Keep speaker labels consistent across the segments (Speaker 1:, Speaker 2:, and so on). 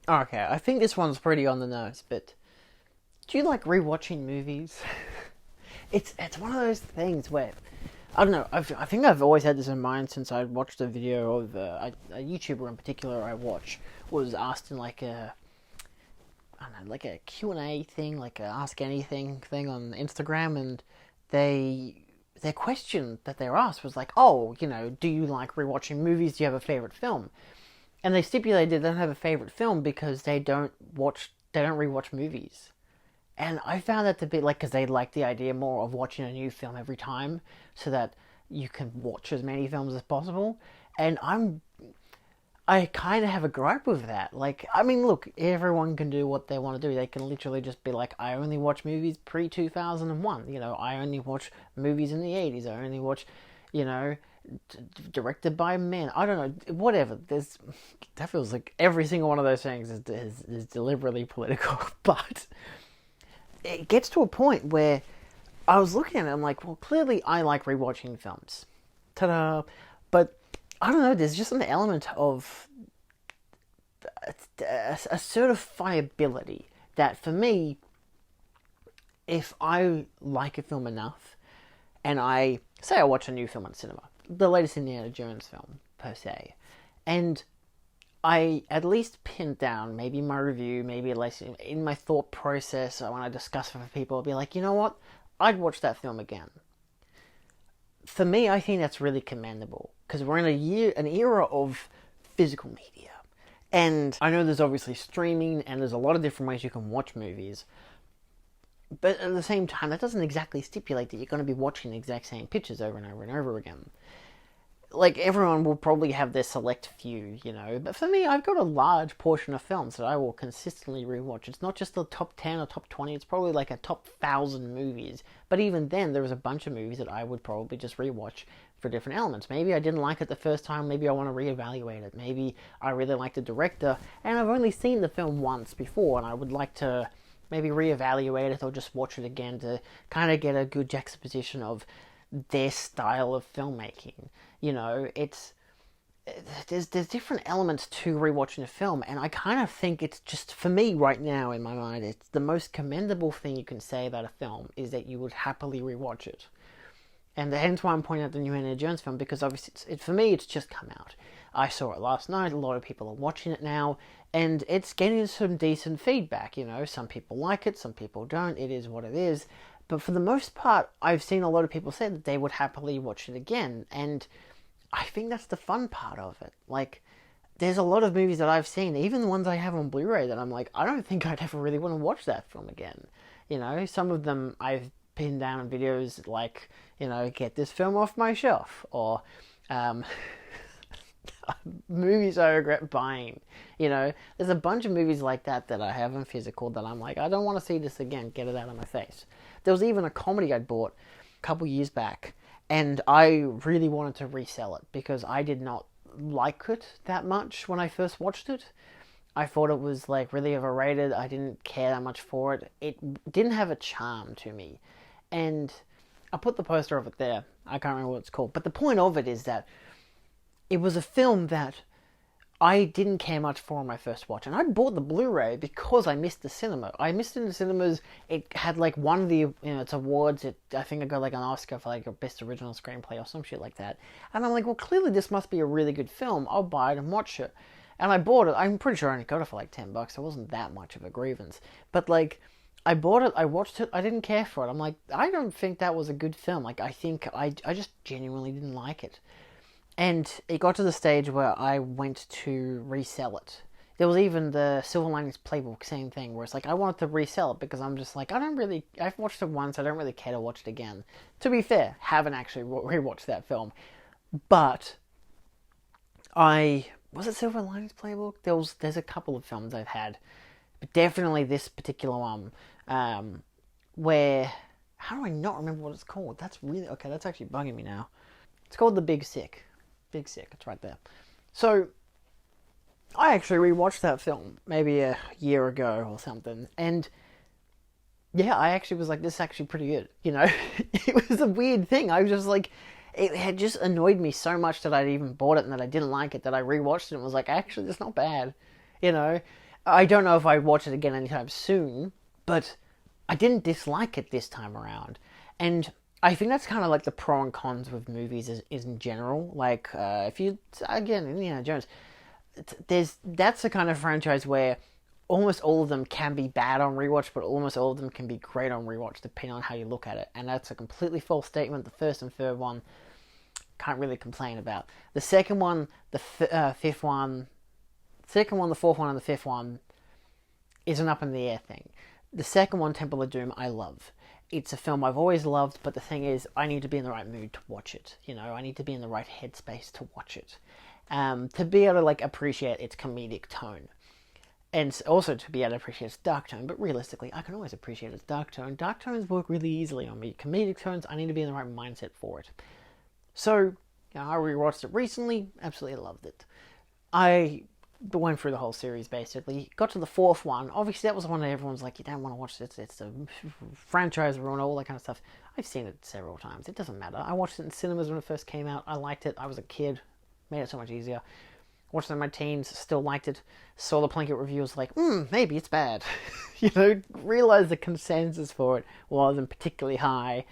Speaker 1: Okay, I think this one's pretty on the nose, but do you like rewatching movies? It's one of those things where I don't know. I think I've always had this in mind since I watched a video of a YouTuber in particular I watch was asked in like a I don't know like a Q&A thing, like a Ask Anything thing on Instagram, and they their question that they were asked was like, oh, do you like rewatching movies? Do you have a favorite film? And they stipulated they don't have a favorite film because they don't rewatch movies. And I found that to be like, because they like the idea more of watching a new film every time so that you can watch as many films as possible. And I kind of have a gripe with that. Like, I mean, look, everyone can do what they want to do. They can literally just be like, I only watch movies pre 2001. I only watch movies in the 80s. I only watch, you know, directed by men. I don't know, whatever. That feels like every single one of those things is deliberately political. But it gets to a point where I was looking at it, I'm like, well, clearly I like rewatching films. Ta-da! But I don't know. There's just an element of a certifiability that, for me, if I like a film enough, and I say I watch a new film in cinema, the latest Indiana Jones film per se, and I at least pin down maybe my review, maybe at least in my thought process when I discuss it with people, I'll be like, you know what, I'd watch that film again. For me, I think that's really commendable because we're in an era of physical media, and I know there's obviously streaming and there's a lot of different ways you can watch movies, but at the same time, that doesn't exactly stipulate that you're going to be watching the exact same pictures over and over and over again. Like, everyone will probably have their select few. But for me, I've got a large portion of films that I will consistently rewatch. It's not just the top 10 or top 20, it's probably like a top 1,000 movies. But even then, there's a bunch of movies that I would probably just rewatch for different elements. Maybe I didn't like it the first time, maybe I want to reevaluate it. Maybe I really like the director, and I've only seen the film once before, and I would like to maybe reevaluate it or just watch it again to kind of get a good juxtaposition of their style of filmmaking. It's there's different elements to rewatching a film, and I kind of think it's just, for me right now in my mind, it's the most commendable thing you can say about a film is that you would happily rewatch it. And hence why I'm pointing out the new Indiana Jones film, because obviously for me it's just come out. I saw it last night. A lot of people are watching it now, and it's getting some decent feedback. Some people like it, some people don't. It is what it is. But for the most part, I've seen a lot of people say that they would happily watch it again, and I think that's the fun part of it. Like, there's a lot of movies that I've seen, even the ones I have on Blu-ray, that I'm like, I don't think I'd ever really want to watch that film again. Some of them I've pinned down in videos like, get this film off my shelf, or um, movies I regret buying. There's a bunch of movies like that I have in physical that I'm like, I don't want to see this again, get it out of my face. There was even a comedy I'd bought a couple years back, and I really wanted to resell it because I did not like it that much when I first watched it. I thought it was like really overrated. I didn't care that much for it. It didn't have a charm to me. And I put the poster of it there. I can't remember what it's called. But the point of it is that it was a film that I didn't care much for on my first watch. And I bought the Blu-ray because I missed the cinema. I missed it in the cinemas. It had like one of the its awards. I think I got like an Oscar for like a best original screenplay or some shit like that. And I'm like, well, clearly this must be a really good film. I'll buy it and watch it. And I bought it. I'm pretty sure I only got it for like $10. It wasn't that much of a grievance. But like, I bought it, I watched it, I didn't care for it. I'm like, I don't think that was a good film. Like, I think I just genuinely didn't like it. And it got to the stage where I went to resell it. There was even the Silver Linings Playbook, same thing, where it's like, I wanted to resell it because I'm just like, I've watched it once, I don't really care to watch it again. To be fair, haven't actually rewatched that film. But was it Silver Linings Playbook? There's a couple of films I've had, but definitely this particular one, where, how do I not remember what it's called? That's really, okay, that's actually bugging me now. It's called The Big Sick. Big Sick, it's right there. So, I actually rewatched that film maybe a year ago or something, and yeah, I actually was like, this is actually pretty good, It was a weird thing. I was just like, it had just annoyed me so much that I'd even bought it and that I didn't like it, that I rewatched it and was like, actually, it's not bad, you know? I don't know if I'd watch it again anytime soon, but I didn't dislike it this time around. And I think that's kind of like the pro and cons with movies is in general. Like, if you, again, Indiana Jones, that's the kind of franchise where almost all of them can be bad on rewatch, but almost all of them can be great on rewatch, depending on how you look at it. And that's a completely false statement. The first and third one, can't really complain about. The second one, the fifth one, second one, the fourth one, and the fifth one is an up in the air thing. The second one, Temple of Doom, I love. It's a film I've always loved, but the thing is, I need to be in the right mood to watch it. You know, I need to be in the right headspace to watch it, to be able to like appreciate its comedic tone, and also to be able to appreciate its dark tone. But realistically, I can always appreciate its dark tone. Dark tones work really easily on me. Comedic tones, I need to be in the right mindset for it. So, you know, I rewatched it recently. Absolutely loved it. I went through the whole series basically. Got to the fourth one. Obviously, that was one that everyone's like, you don't want to watch this. It's a franchise ruin, all that kind of stuff. I've seen it several times. It doesn't matter. I watched it in cinemas when it first came out. I liked it. I was a kid. Made it so much easier. Watched it in my teens. Still liked it. Saw the Plinkett reviews like, maybe it's bad. You know, realized the consensus for it wasn't particularly high.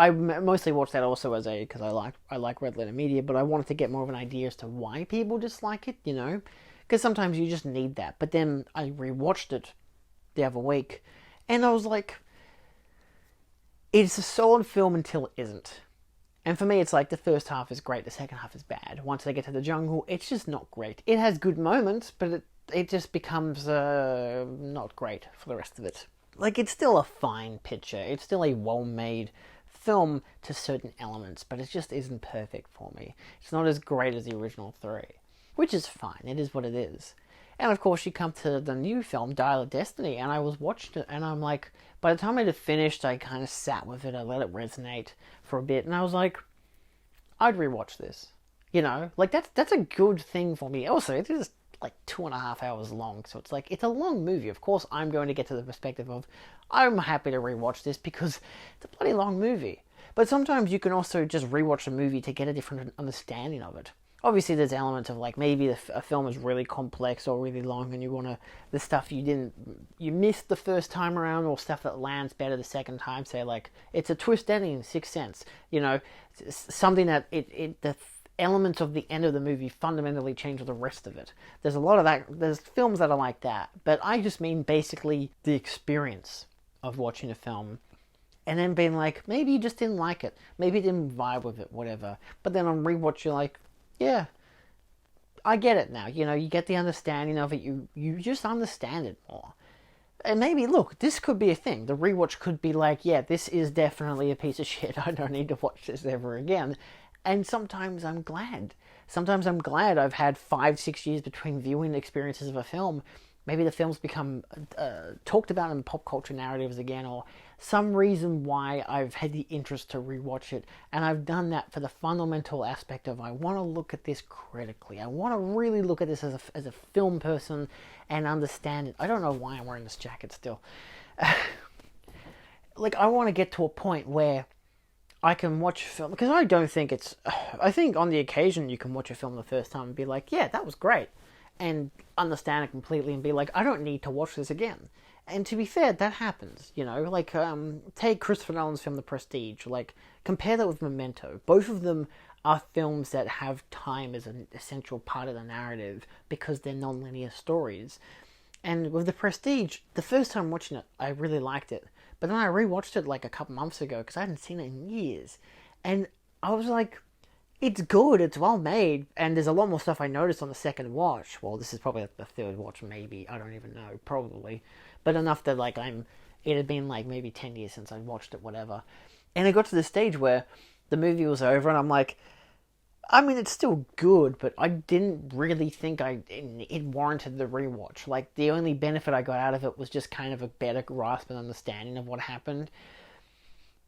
Speaker 1: I mostly watched that also as because I like Red Letter Media, but I wanted to get more of an idea as to why people dislike it, you know, because sometimes you just need that. But then I rewatched it the other week, and I was like, it's a solid film until it isn't. And for me, it's like the first half is great, the second half is bad. Once they get to the jungle, it's just not great. It has good moments, but it just becomes not great for the rest of it. Like, it's still a fine picture. It's still a well-made film to certain elements, but it just isn't perfect for me. It's not as great as the original three, which is fine. It is what it is. And of course, you come to the new film, Dial of Destiny, and I was watching it, and I'm like, by the time it had finished, I kind of sat with it, I let it resonate for a bit, and I was like, I'd rewatch this. You know, like that's a good thing for me. Also, it is like 2.5 hours long, so it's like, it's a long movie. Of course, I'm going to get to the perspective of, I'm happy to rewatch this because it's a bloody long movie. But sometimes you can also just rewatch a movie to get a different understanding of it. Obviously, there's elements of like maybe a film is really complex or really long, and you want to the stuff you missed the first time around, or stuff that lands better the second time. Say like it's a twist ending in Sixth Sense, you know, something that the elements of the end of the movie fundamentally change the rest of it. There's a lot of that. There's films that are like that, but I just mean basically the experience of watching a film. And then being like, maybe you just didn't like it. Maybe you didn't vibe with it, whatever. But then on rewatch, you're like, yeah, I get it now. You know, you get the understanding of it. You just understand it more. And maybe, look, this could be a thing. The rewatch could be like, yeah, this is definitely a piece of shit. I don't need to watch this ever again. And sometimes I'm glad. Sometimes I'm glad I've had 5-6 years between viewing experiences of a film. Maybe the film's become talked about in pop culture narratives again, or some reason why I've had the interest to rewatch it. And I've done that for the fundamental aspect of I want to look at this critically. I want to really look at this as a film person and understand it. I don't know why I'm wearing this jacket still. Like, I want to get to a point where I can watch a film, because I don't think it's... I think on the occasion you can watch a film the first time and be like, yeah, that was great. And understand it completely and be like, I don't need to watch this again. And to be fair, that happens, you know, like, take Christopher Nolan's film The Prestige, like, compare that with Memento. Both of them are films that have time as an essential part of the narrative because they're non-linear stories. And with The Prestige, the first time watching it, I really liked it. But then I rewatched it like a couple months ago because I hadn't seen it in years. And I was like, it's good, it's well made, and there's a lot more stuff I noticed on the second watch. Well, this is probably like the third watch, maybe. I don't even know, probably. But enough that, like, it had been, like, maybe 10 years since I'd watched it, whatever. And it got to the stage where the movie was over, and I'm like, I mean, it's still good, but I didn't really think it warranted the rewatch. Like, the only benefit I got out of it was just kind of a better grasp and understanding of what happened.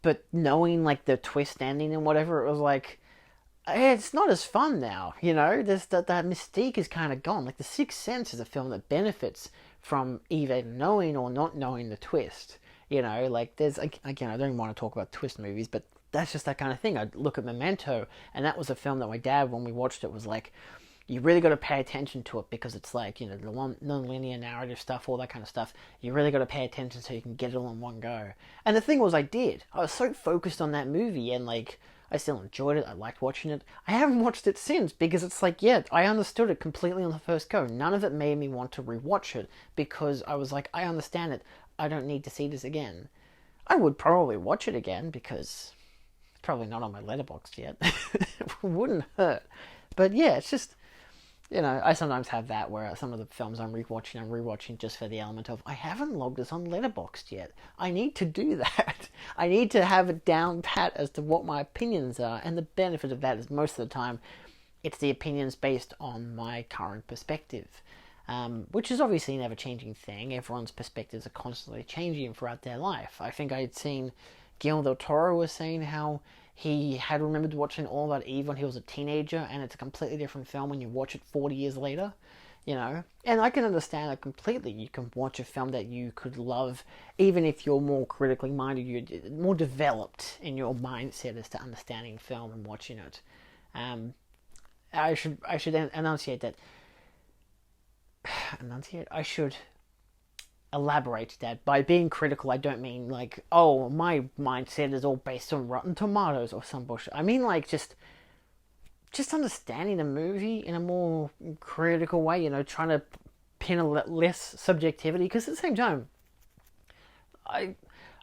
Speaker 1: But knowing, like, the twist ending and whatever, it was like, it's not as fun now, you know? That mystique is kind of gone. Like, The Sixth Sense is a film that benefits from either knowing or not knowing the twist. You know, like, there's, again, I don't want to talk about twist movies, but that's just that kind of thing. I look at Memento, and that was a film that my dad, when we watched it, was like, you really got to pay attention to it because it's like, you know, the non-linear narrative stuff, all that kind of stuff. You really got to pay attention so you can get it all in one go. And the thing was, I did. I was so focused on that movie, and like, I still enjoyed it. I liked watching it. I haven't watched it since because it's like, yeah, I understood it completely on the first go. None of it made me want to rewatch it because I was like, I understand it. I don't need to see this again. I would probably watch it again because it's probably not on my letterbox yet. It wouldn't hurt. But yeah, it's just, you know, I sometimes have that where some of the films I'm rewatching just for the element of, I haven't logged this on Letterboxd yet. I need to do that. I need to have it down pat as to what my opinions are, and the benefit of that is most of the time it's the opinions based on my current perspective, which is obviously an ever-changing thing. Everyone's perspectives are constantly changing throughout their life. I think I'd seen Guillermo del Toro was saying how he had remembered watching All About Eve when he was a teenager, and it's a completely different film when you watch it 40 years later, you know? And I can understand that completely. You can watch a film that you could love, even if you're more critically minded, you're more developed in your mindset as to understanding film and watching it. I should enunciate that. I should elaborate that by being critical. I don't mean like, oh, my mindset is all based on Rotten Tomatoes or some bullshit. I mean like just understanding the movie in a more critical way, you know, trying to pin a less subjectivity, because at the same time I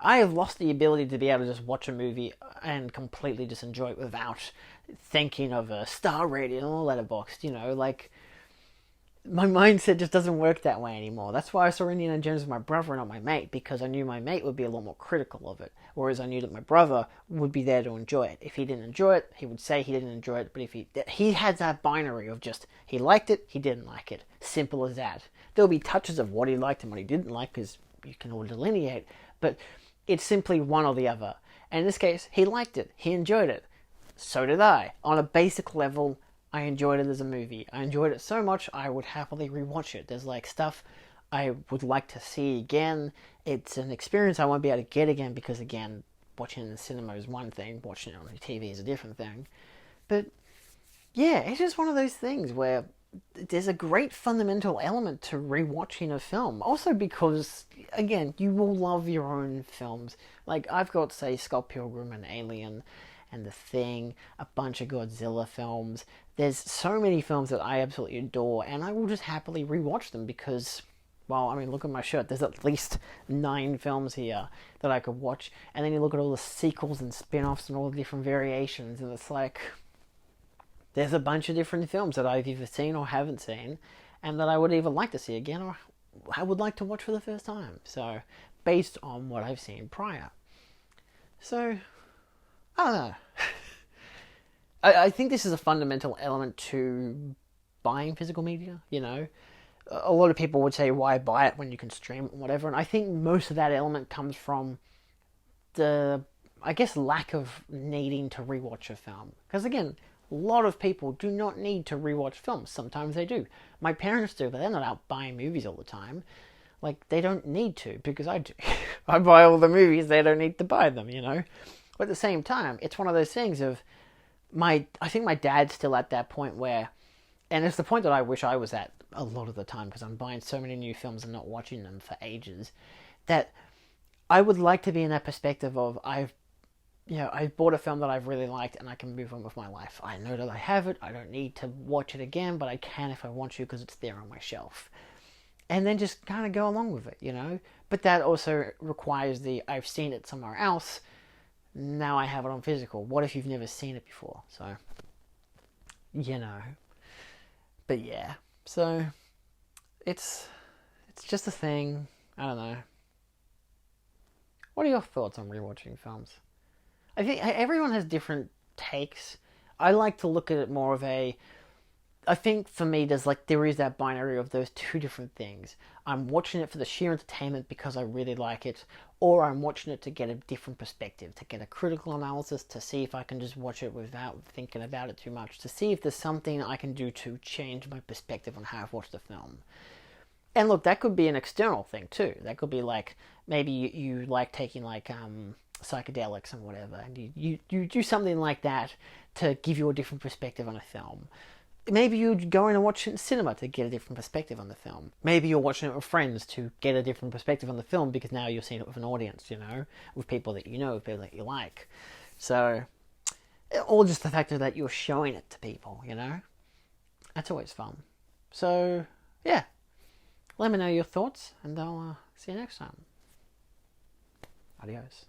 Speaker 1: have lost the ability to be able to just watch a movie and completely just enjoy it without thinking of a star rating or Letterboxd, you know, like my mindset just doesn't work that way anymore. That's why I saw Indiana Jones with my brother and not my mate, because I knew my mate would be a lot more critical of it, whereas I knew that my brother would be there to enjoy it. If he didn't enjoy it, he would say he didn't enjoy it, but if he had that binary of just, he liked it, he didn't like it. Simple as that. There'll be touches of what he liked and what he didn't like, because you can all delineate, but it's simply one or the other. And in this case, he liked it, he enjoyed it. So did I. On a basic level, I enjoyed it as a movie. I enjoyed it so much, I would happily rewatch it. There's like stuff I would like to see again. It's an experience I won't be able to get again because, again, watching it in the cinema is one thing, watching it on the TV is a different thing. But yeah, it's just one of those things where there's a great fundamental element to rewatching a film. Also because, again, you will love your own films. Like, I've got, say, Scott Pilgrim and Alien and The Thing, a bunch of Godzilla films. There's so many films that I absolutely adore, and I will just happily rewatch them because, well, I mean, look at my shirt. There's at least 9 films here that I could watch, and then you look at all the sequels and spin-offs and all the different variations, and it's like, there's a bunch of different films that I've either seen or haven't seen, and that I would either like to see again or I would like to watch for the first time. So, based on what I've seen prior. So, I don't know. I think this is a fundamental element to buying physical media, you know. A lot of people would say, why buy it when you can stream it and whatever, and I think most of that element comes from the, I guess, lack of needing to rewatch a film. Because again, a lot of people do not need to rewatch films. Sometimes they do. My parents do, but they're not out buying movies all the time. Like, they don't need to, because I do. I buy all the movies, they don't need to buy them, you know. But at the same time, it's one of those things of, I think my dad's still at that point where, and it's the point that I wish I was at a lot of the time, because I'm buying so many new films and not watching them for ages, that I would like to be in that perspective of, I've bought a film that I've really liked and I can move on with my life. I know that I have it, I don't need to watch it again, but I can if I want to because it's there on my shelf. And then just kind of go along with it, you know? But that also requires I've seen it somewhere else, now I have it on physical. What if you've never seen it before? So, you know. But yeah, so it's just a thing. I don't know. What are your thoughts on rewatching films? I think everyone has different takes. I like to look at it more of I think for me there is that binary of those two different things. I'm watching it for the sheer entertainment because I really like it, or I'm watching it to get a different perspective, to get a critical analysis, to see if I can just watch it without thinking about it too much, to see if there's something I can do to change my perspective on how I've watched the film. And look, that could be an external thing too. That could be like, maybe you like taking like psychedelics and whatever, and you do something like that to give you a different perspective on a film. maybe you'd go in and watch it in cinema to get a different perspective on the film. Maybe you're watching it with friends to get a different perspective on the film because now you're seeing it with an audience, with people that you know, with people that you like. So, or just the fact that you're showing it to people, That's always fun. So, yeah. Let me know your thoughts, and I'll see you next time. Adios.